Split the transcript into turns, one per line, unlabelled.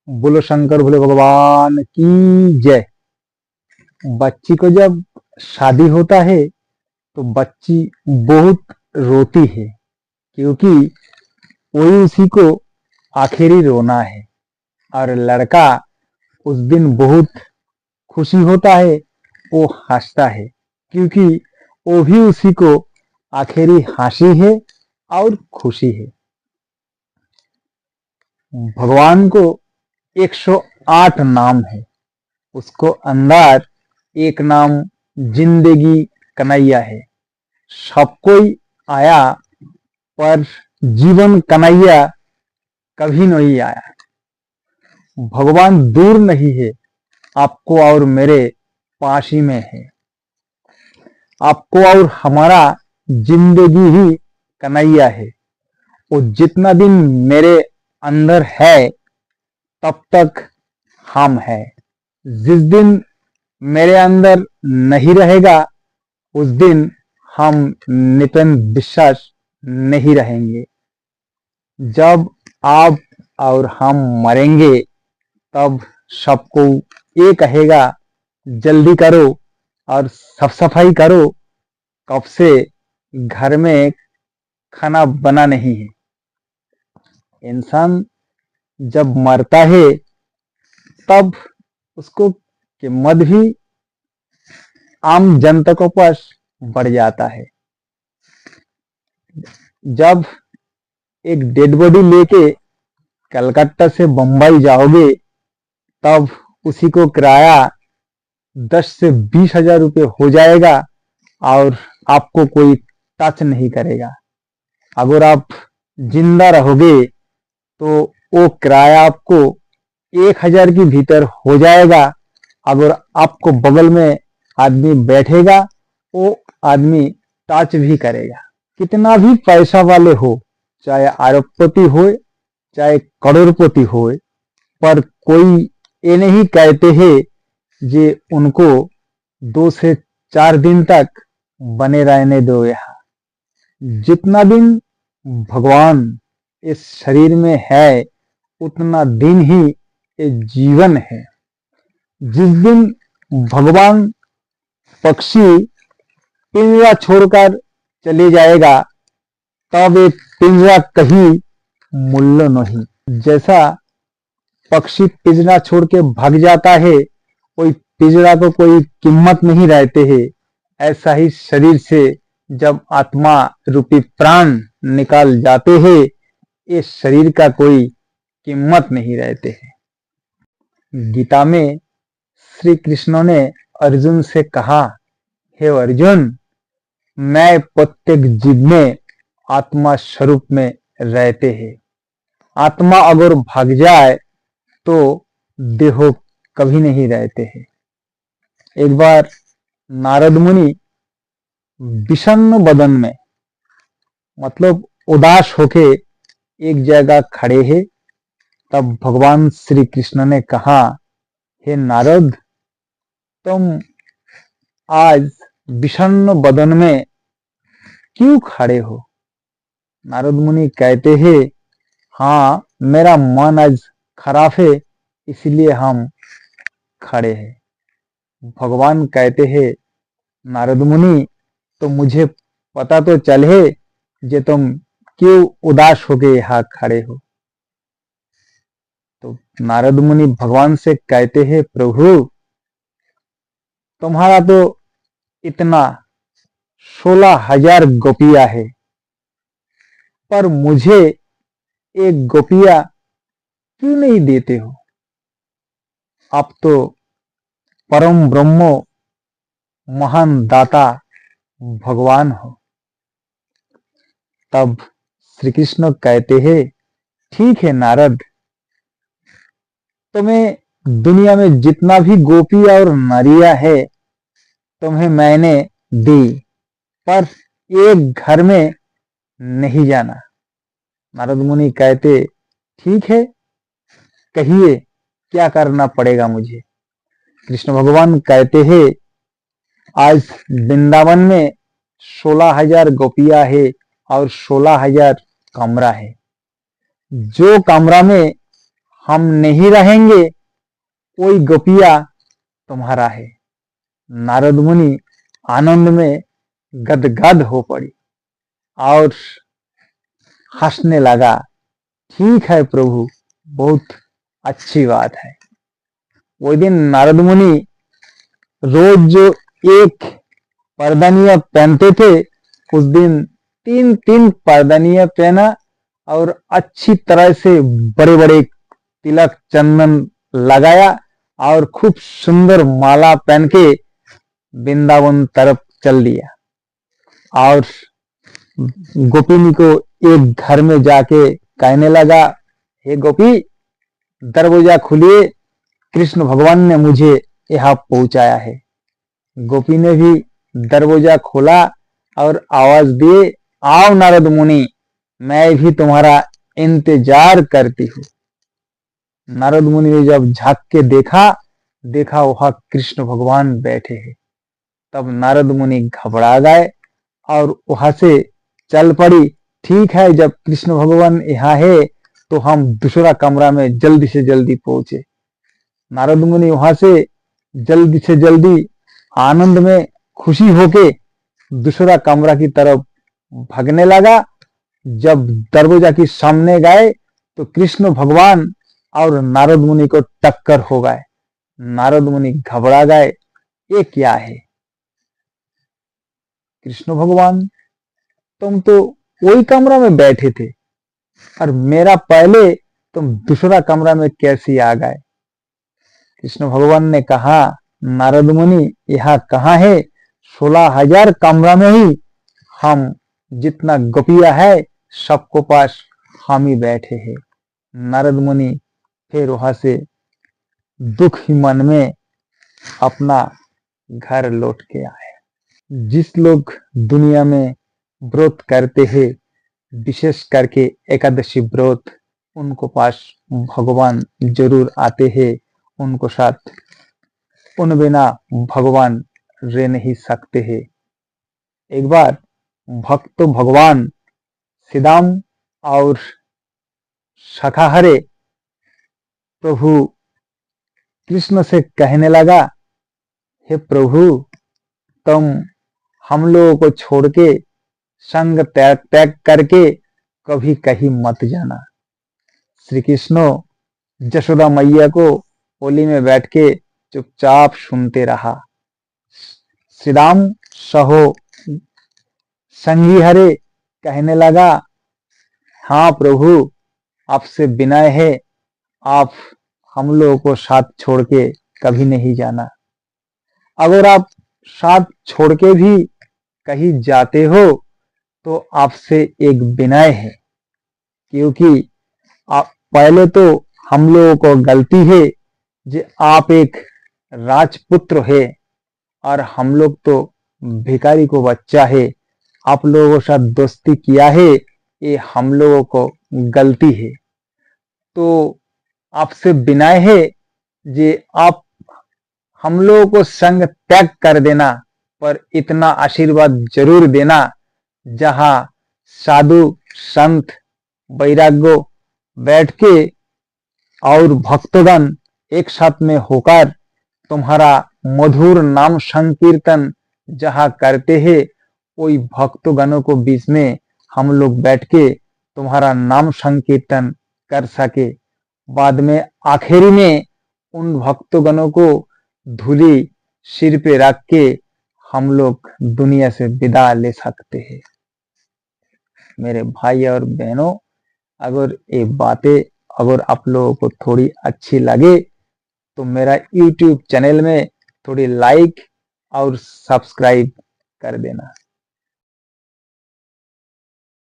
बोलो शंकर भोले भगवान की जय। बच्ची को जब शादी होता है तो बच्ची बहुत रोती है, क्योंकि वही उसी को आखिरी रोना है। और लड़का उस दिन बहुत खुशी होता है, वो हंसता है, क्योंकि वो भी उसी को आखिरी हंसी है और खुशी है। भगवान को 108 नाम है, उसको अंदर एक नाम जिंदगी कन्हैया है। सब कोई आया, पर जीवन कन्हैया कभी नहीं आया। भगवान दूर नहीं है, आपको और मेरे पास ही में है। आपको और हमारा जिंदगी ही कन्हैया है। वो जितना दिन मेरे अंदर है तब तक हम है। जिस दिन मेरे अंदर नहीं रहेगा उस दिन हम नितिन विश्वास नहीं रहेंगे। जब आप और हम मरेंगे तब सबको ये कहेगा जल्दी करो और साफ सफाई करो, कब से घर में खाना बना नहीं है। इंसान जब मरता है तब उसको कीमत भी आम जनता को पास बढ़ जाता है। जब एक डेड बॉडी लेके कलकत्ता से बंबई जाओगे तब उसी को किराया 10 से 20 हजार रुपये हो जाएगा और आपको कोई टच नहीं करेगा। अगर आप जिंदा रहोगे तो वो किराया आपको 1,000 के भीतर हो जाएगा। अगर आपको बगल में आदमी बैठेगा वो आदमी टच भी करेगा। कितना भी पैसा वाले हो, चाहे अरबपति हो चाहे करोड़पति हो, पर कोई ये नहीं कहते हैं जे उनको 2 से 4 दिन तक बने रहने दो। यहाँ जितना दिन भगवान इस शरीर में है उतना दिन ही ये जीवन है। जिस दिन भगवान पक्षी पिंजरा छोड़कर चले जाएगा तब एक पिंजरा कहीं मूल्य नहीं। जैसा पक्षी पिंजरा छोड़ के भाग जाता है, कोई पिंजरा को कोई कीमत नहीं रहते है। ऐसा ही शरीर से जब आत्मा रूपी प्राण निकाल जाते हैं, इस शरीर का कोई कीमत नहीं रहते है। गीता में श्री कृष्ण ने अर्जुन से कहा, हे अर्जुन, मैं प्रत्येक जीव में आत्मा स्वरूप में रहते हैं। आत्मा अगर भाग जाए तो देह कभी नहीं रहते हैं। एक बार नारद मुनि विषन्न बदन में, मतलब उदास होके एक जगह खड़े हैं। तब भगवान श्री कृष्ण ने कहा, हे नारद, तुम आज विषन्न बदन में क्यों खड़े हो? नारद मुनि कहते हैं, हाँ, मेरा मन आज खराब है इसलिए हम खड़े हैं। भगवान कहते हैं, नारद मुनि, तो मुझे पता तो चले जे तुम क्यों उदास होके यहाँ खड़े हो। तो नारद मुनि भगवान से कहते हैं, प्रभु, तुम्हारा तो इतना 16,000 गोपियां है, पर मुझे एक गोपिया क्यों नहीं देते हो? आप तो परम ब्रह्मो महान दाता भगवान हो। तब श्री कृष्ण कहते हैं, ठीक है नारद, तुम्हें दुनिया में जितना भी गोपी और नारियां है तुम्हें मैंने दी, पर एक घर में नहीं जाना। नारद मुनि कहते, ठीक है, कहिए क्या करना पड़ेगा मुझे? कृष्ण भगवान कहते हैं, आज वृंदावन में 16,000 गोपियां है और 16,000 कमरा है। जो कमरा में हम नहीं रहेंगे, कोई गोपिया तुम्हारा है। नारद मुनि आनंद में गदगद हो पड़ी और हंसने लगा। ठीक है प्रभु, बहुत अच्छी बात है। वो दिन नारद मुनि रोज जो एक परदनिया पहनते थे, उस दिन तीन तीन परदनिया पहना और अच्छी तरह से बड़े बड़े तिलक चंदन लगाया और खूब सुंदर माला पहन के वृंदावन तरफ चल दिया। और गोपिनी को एक घर में जाके कहने लगा, हे गोपी, दरवाजा खोलिए, कृष्ण भगवान ने मुझे यहाँ पहुंचाया है। गोपी ने भी दरवाजा खोला और आवाज दिए, आओ नारद मुनि, मैं भी तुम्हारा इंतजार करती हूँ। नारद मुनि ने जब झांक के देखा वहां कृष्ण भगवान बैठे हैं। तब नारद मुनि घबरा गए और वहां से चल पड़ी। ठीक है, जब कृष्ण भगवान यहाँ है तो हम दूसरा कमरा में जल्दी से जल्दी पहुंचे। नारद मुनि वहां से जल्दी आनंद में खुशी होके दूसरा कमरा की तरफ भागने लगा। जब दरवाजा के सामने गए तो कृष्ण भगवान और नारद मुनि को टक्कर हो गए। नारद मुनि घबरा गए, ये क्या है? कृष्ण भगवान, तुम तो वही कमरा में बैठे थे और मेरा पहले तुम दूसरा कमरा में कैसे आ गए? कृष्ण भगवान ने कहा, नारद मुनि, यहाँ कहाँ है, 16,000 कमरा में ही हम जितना गोपिया है सबको पास हम ही बैठे हैं। नारद मुनि फिर वहां से दुख ही मन में अपना घर लौट के आए। जिस लोग दुनिया में व्रत करते हैं, विशेष करके एकादशी व्रत, उनको पास भगवान जरूर आते हैं। उनको साथ उन बिना भगवान रह नहीं सकते हैं। एक बार भक्त भगवान श्रीदाम और शाखाहरे प्रभु कृष्ण से कहने लगा, हे प्रभु, तुम हम लोगों को छोड़ के संग त्याग करके कभी कहीं मत जाना। श्री कृष्ण यशोदा मैया को होली में बैठ के चुपचाप सुनते रहा। श्रीराम सहो संगी हरे कहने लगा, हाँ प्रभु, आपसे विनय है, आप हम लोगों को साथ छोड़ के कभी नहीं जाना। अगर आप साथ छोड़ के भी कहीं जाते हो तो आपसे एक विनय है, क्योंकि आप पहले तो हम लोगों को गलती है जे आप एक राजपुत्र है और हम लोग तो भिखारी को बच्चा है। आप लोगों के साथ दोस्ती किया है, ये हम लोगों को गलती है। तो आपसे विनय है जे आप हम लोगों को संग त्याग कर देना, पर इतना आशीर्वाद जरूर देना, जहां साधु संत वैराग्य बैठ के और भक्तगण एक साथ में होकर तुम्हारा मधुर नाम संकीर्तन जहां करते हैं, वही भक्तगणों को बीच में हम लोग बैठ के तुम्हारा नाम संकीर्तन कर सके। बाद में आखिरी में उन भक्तगणों को धूली सिर पे रख के हम लोग दुनिया से विदा ले सकते हैं। मेरे भाई और बहनों, अगर ये बातें अगर आप लोगों को थोड़ी अच्छी लगे तो मेरा YouTube चैनल में थोड़ी लाइक और सब्सक्राइब कर देना।